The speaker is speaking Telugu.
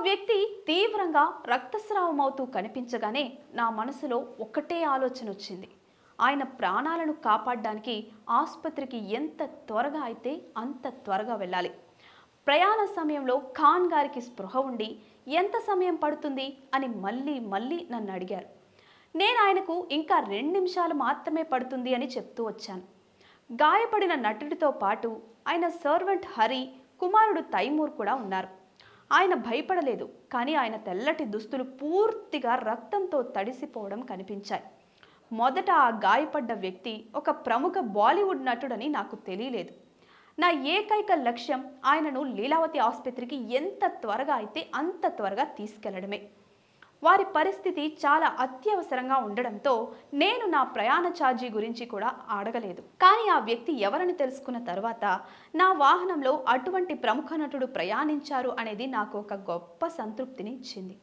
వ్యక్తి తీవ్రంగా రక్తస్రావమవుతూ కనిపించగానే నా మనసులో ఒక్కటే ఆలోచన వచ్చింది. ఆయన ప్రాణాలను కాపాడడానికి ఆసుపత్రికి ఎంత త్వరగా అయితే అంత త్వరగా వెళ్ళాలి. ప్రయాణ సమయంలో ఖాన్ గారికి స్పృహ ఉండి ఎంత సమయం పడుతుంది అని మళ్ళీ మళ్ళీ నన్ను అడిగారు. నేను ఆయనకు ఇంకా 2 నిమిషాలు మాత్రమే పడుతుంది అని చెప్తూ వచ్చాను. గాయపడిన నటుడితో పాటు ఆయన సర్వెంట్ హరి, కుమారుడు తైమూర్ కూడా ఉన్నారు. ఆయన భయపడలేదు, కానీ ఆయన తెల్లటి దుస్తులు పూర్తిగా రక్తంతో తడిసిపోవడం కనిపించాయి. మొదట ఆ గాయపడ్డ వ్యక్తి ఒక ప్రముఖ బాలీవుడ్ నటుడని నాకు తెలియలేదు. నా ఏకైక లక్ష్యం ఆయనను లీలావతి ఆసుపత్రికి ఎంత త్వరగా అయితే అంత త్వరగా తీసుకెళ్లడమే. వారి పరిస్థితి చాలా అత్యవసరంగా ఉండడంతో నేను నా ప్రయాణ ఛార్జీ గురించి కూడా అడగలేదు. కానీ ఆ వ్యక్తి ఎవరని తెలుసుకున్న తర్వాత నా వాహనంలో అటువంటి ప్రముఖ నటుడు ప్రయాణించారు అనేది నాకు ఒక గొప్ప సంతృప్తిని ఇచ్చింది.